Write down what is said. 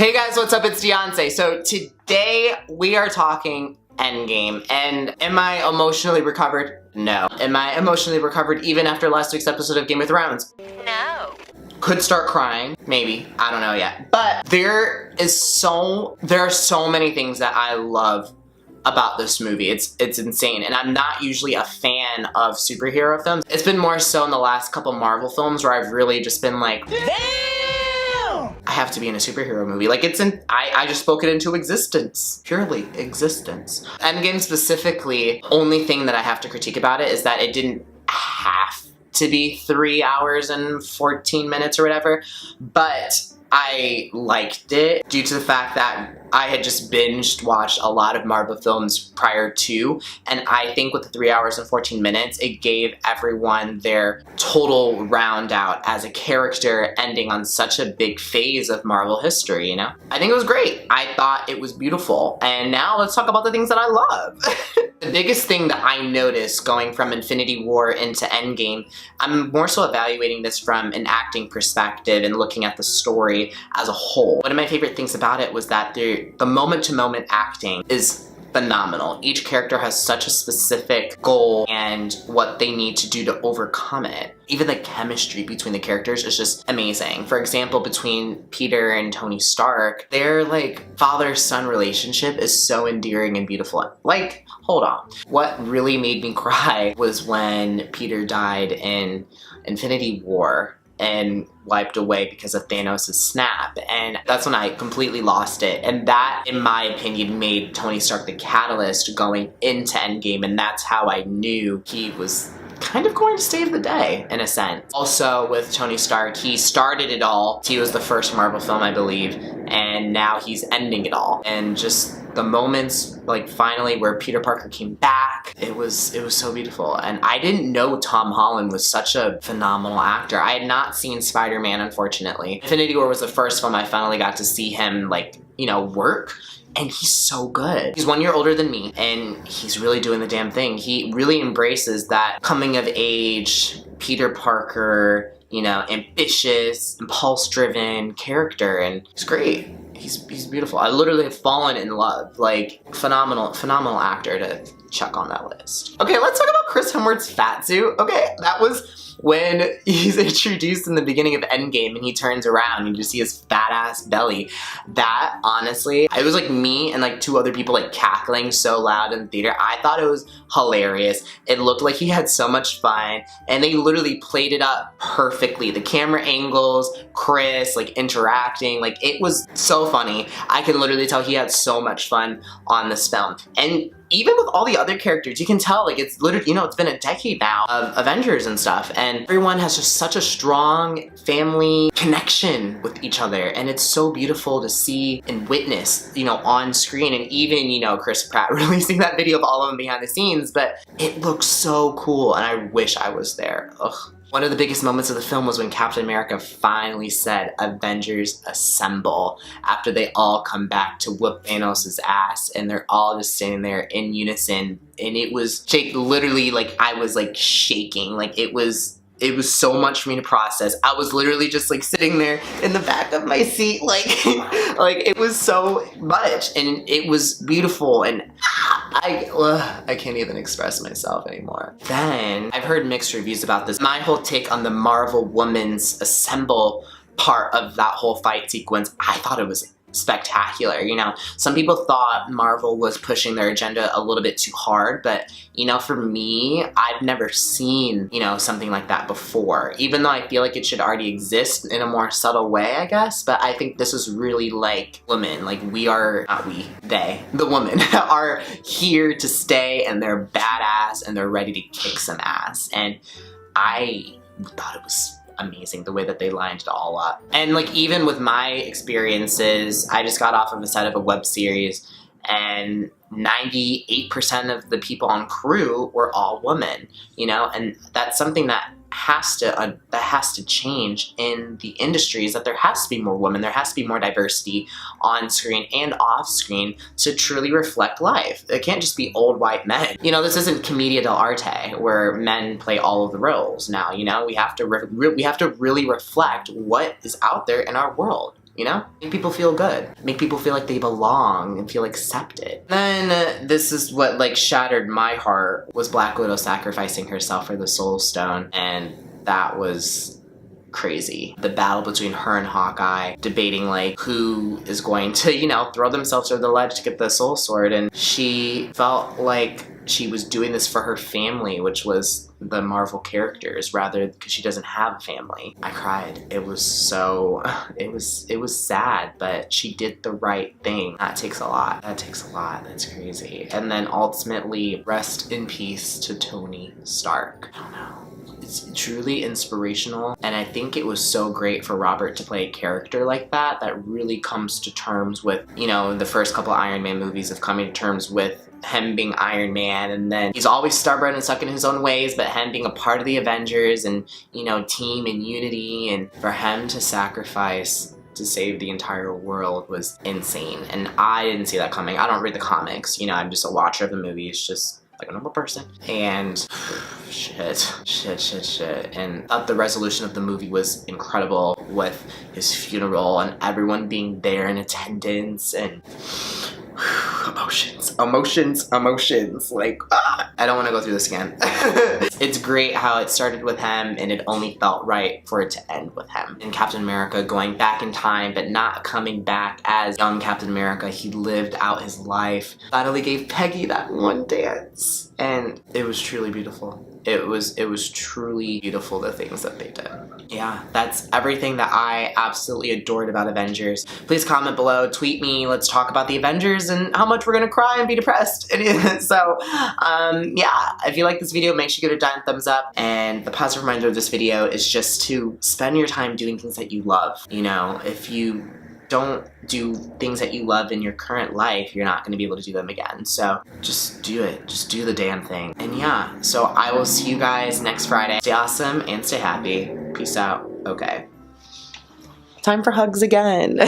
Hey guys, what's up? It's Deyoncé. So today we are talking Endgame. And am I emotionally recovered? No. Am I emotionally recovered even after last week's episode of Game of Thrones? No. Could start crying, maybe. I don't know yet. But there are so many things that I love about this movie. It's insane. And I'm not usually a fan of superhero films. It's been more so in the last couple Marvel films where I've really just been like, damn! I have to be in a superhero movie. Like I just spoke it into existence. Purely existence. Endgame specifically, only thing that I have to critique about it is that it didn't have to be 3 hours and 14 minutes or whatever, but I liked it due to the fact that I had just binged watched a lot of Marvel films prior to, and I think with the 3 hours and 14 minutes, it gave everyone their total round out as a character ending on such a big phase of Marvel history, you know? I think it was great. I thought it was beautiful. And now let's talk about the things that I love. The biggest thing that I noticed going from Infinity War into Endgame, I'm more so evaluating this from an acting perspective and looking at the story as a whole. One of my favorite things about it was that the moment-to-moment acting is phenomenal. Each character has such a specific goal and what they need to do to overcome it. Even the chemistry between the characters is just amazing. For example, between Peter and Tony Stark, their like father-son relationship is so endearing and beautiful. Like, hold on. What really made me cry was when Peter died in Infinity War and wiped away because of Thanos' snap, and that's when I completely lost it. And that, in my opinion, made Tony Stark the catalyst going into Endgame, and that's how I knew he was kind of going to save the day, in a sense. Also, with Tony Stark, he started it all. He was the first Marvel film, I believe, and now he's ending it all. And just the moments, like, finally where Peter Parker came back, it was so beautiful. And I didn't know Tom Holland was such a phenomenal actor. I had not seen Spider-Man, unfortunately. Infinity War was the first film I finally got to see him, like, you know, work. And he's so good. He's 1 year older than me, and he's really doing the damn thing. He really embraces that coming of age, Peter Parker, you know, ambitious, impulse-driven character, and he's great. He's beautiful. I literally have fallen in love. Like, phenomenal actor to check on that list. Okay, let's talk about Chris Hemsworth's fat suit. Okay, that was when he's introduced in the beginning of Endgame and he turns around and you see his fat ass belly. That, honestly, it was like me and like two other people like cackling so loud in the theater. I thought it was hilarious. It looked like he had so much fun, and they literally played it up perfectly. The camera angles, Chris like interacting, like it was so funny. I can literally tell he had so much fun on this film. And even with all the other characters, you can tell, like, it's literally, you know, it's been a decade now of Avengers and stuff, and everyone has just such a strong family connection with each other, and it's so beautiful to see and witness, you know, on screen. And even, you know, Chris Pratt releasing that video of all of them behind the scenes, but it looks so cool, and I wish I was there. Ugh. One of the biggest moments of the film was when Captain America finally said, "Avengers assemble," after they all come back to whoop Thanos' ass, and they're all just standing there in unison, and it was literally, like, I was like shaking. Like, it was so much for me to process. I was literally just like sitting there in the back of my seat, like, like it was so much, and it was beautiful, and I can't even express myself anymore. Then, I've heard mixed reviews about this. My whole take on the Marvel Women's Assemble part of that whole fight sequence, I thought it was spectacular. You know, some people thought Marvel was pushing their agenda a little bit too hard, but, you know, for me, I've never seen, you know, something like that before, even though I feel like it should already exist in a more subtle way, I guess. But I think this is really like women, like the women are here to stay, and they're badass, and they're ready to kick some ass. And I thought it was amazing the way that they lined it all up. And like, even with my experiences, I just got off of a set of a web series, and 98% of the people on crew were all women, you know, and that's something that has to change in the industry, is that there has to be more women, there has to be more diversity on screen and off screen to truly reflect life. It can't just be old white men. You know, this isn't commedia dell'arte where men play all of the roles now, you know? We have to really reflect what is out there in our world. you know? Make people feel good. Make people feel like they belong and feel accepted. Then this is what like shattered my heart was Black Widow sacrificing herself for the Soul Stone, and that was crazy. The battle between her and Hawkeye, debating like who is going to, you know, throw themselves over the ledge to get the Soul Sword, and she felt like she was doing this for her family, which was the Marvel characters, rather because she doesn't have a family. I cried. It was so, it was sad, but she did the right thing. That takes a lot. That takes a lot. That's crazy. And then ultimately, rest in peace to Tony Stark. I don't know. It's truly inspirational, and I think it was so great for Robert to play a character like that that really comes to terms with, you know, the first couple Iron Man movies of coming to terms with him being Iron Man, and then he's always stubborn and stuck in his own ways, but him being a part of the Avengers and, you know, team and unity, and for him to sacrifice to save the entire world was insane. And I didn't see that coming. I don't read the comics, you know, I'm just a watcher of the movies, just like a normal person. And shit. And I thought the resolution of the movie was incredible with his funeral and everyone being there in attendance, and emotions, like, I don't want to go through this again. It's great how it started with him and it only felt right for it to end with him. And Captain America going back in time but not coming back as young Captain America. He lived out his life. Finally gave Peggy that one dance, and it was truly beautiful. It was truly beautiful, the things that they did. Yeah, that's everything that I absolutely adored about Avengers. Please comment below, tweet me, let's talk about the Avengers and how much we're gonna cry and be depressed. So, yeah, if you like this video, make sure you give it a giant thumbs up. And the positive reminder of this video is just to spend your time doing things that you love. You know, if you don't do things that you love in your current life, you're not going to be able to do them again. So just do it. Just do the damn thing. And yeah, so I will see you guys next Friday. Stay awesome and stay happy. Peace out. Okay. Time for hugs again.